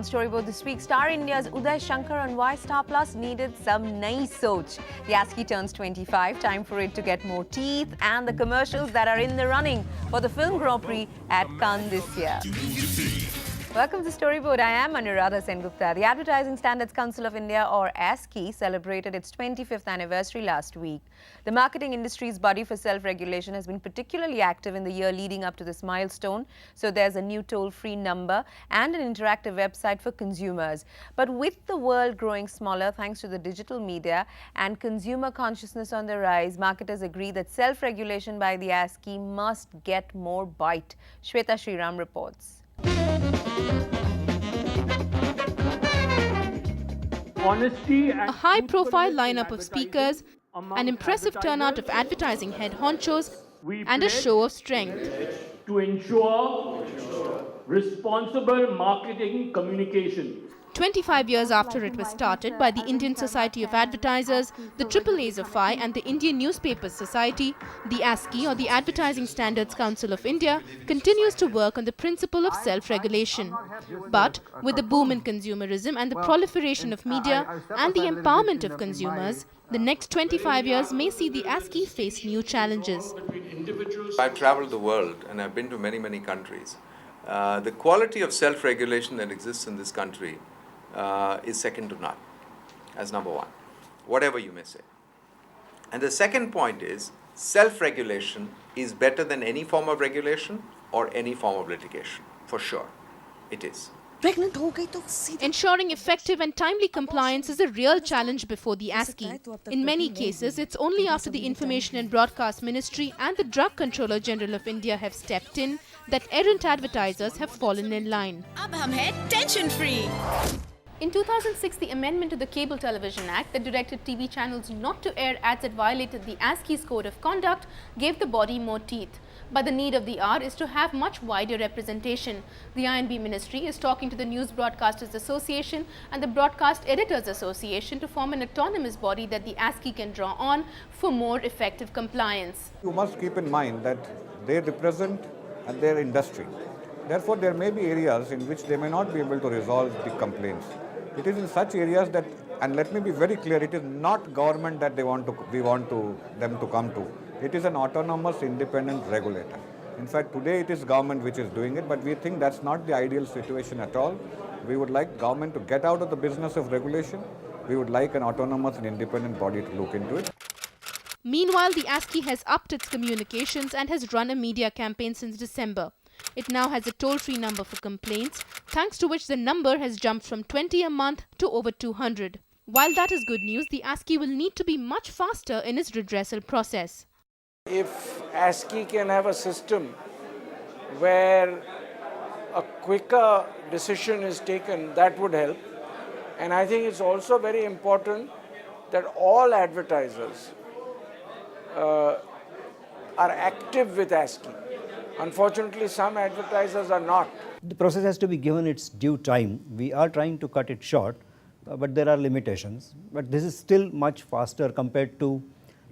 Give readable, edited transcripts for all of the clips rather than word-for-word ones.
On Storyboard this week, Star India's Uday Shankar on why Star Plus needed some nice soch. The ASCI turns 25, time for it to get more teeth, and the commercials that are in the running for the Film Grand Prix at Cannes this year. Welcome to Storyboard. I am Anuradha Sengupta. The Advertising Standards Council of India, or ASCI, celebrated its 25th anniversary last week. The marketing industry's body for self-regulation has been particularly active in the year leading up to this milestone. So there's a new toll-free number and an interactive website for consumers. But with the world growing smaller thanks to the digital media and consumer consciousness on the rise, marketers agree that self-regulation by the ASCI must get more bite. Shweta Sriram reports. A high-profile lineup of speakers, an impressive turnout of advertising head honchos, and a show of strength. To ensure responsible marketing communication. 25 years after it was started by the Indian Society of Advertisers, the AAASFI and the Indian Newspapers Society, the ASCI, or the Advertising Standards Council of India, continues to work on the principle of self-regulation. But with the boom in consumerism and the proliferation of media and the empowerment of consumers, the next 25 years may see the ASCI face new challenges. I've traveled the world and I've been to many countries. The quality of self-regulation that exists in this country is second to none, as number one, whatever you may say. And the second point is, self-regulation is better than any form of regulation or any form of litigation, for sure. It is. Ensuring effective and timely compliance is a real challenge before the ASCI. In many cases, it's only after the Information and Broadcast Ministry and the Drug Controller General of India have stepped in that errant advertisers have fallen in line. In 2006, the amendment to the Cable Television Act that directed TV channels not to air ads that violated the ASCI's code of conduct gave the body more teeth. But the need of the hour is to have much wider representation. The I&B Ministry is talking to the News Broadcasters Association and the Broadcast Editors Association to form an autonomous body that the ASCI can draw on for more effective compliance. You must keep in mind that they represent their industry. Therefore, there may be areas in which they may not be able to resolve the complaints. It is in such areas that, and let me be very clear, it is not government that we want them to come to. It is an autonomous, independent regulator. In fact, today it is government which is doing it, but we think that's not the ideal situation at all. We would like government to get out of the business of regulation. We would like an autonomous and independent body to look into it. Meanwhile, the ASCI has upped its communications and has run a media campaign since December. It now has a toll-free number for complaints, thanks to which the number has jumped from 20 a month to over 200. While that is good news, the ASCI will need to be much faster in its redressal process. If ASCI can have a system where a quicker decision is taken, that would help. And I think it's also very important that all advertisers are active with ASCI. Unfortunately, some advertisers are not. The process has to be given its due time. We are trying to cut it short, but there are limitations. But this is still much faster compared to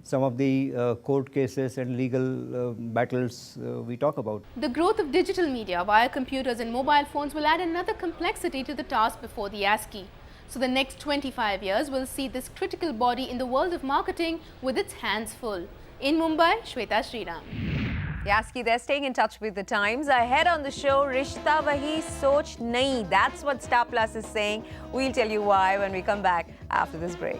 some of the court cases and legal battles we talk about. The growth of digital media via computers and mobile phones will add another complexity to the task before the ASCI. So the next 25 years will see this critical body in the world of marketing with its hands full. In Mumbai, Shweta Sriram. The ASCI, they're staying in touch with the times. Ahead on the show, Rishta Wahi Soch Nahi. That's what Star Plus is saying. We'll tell you why when we come back after this break.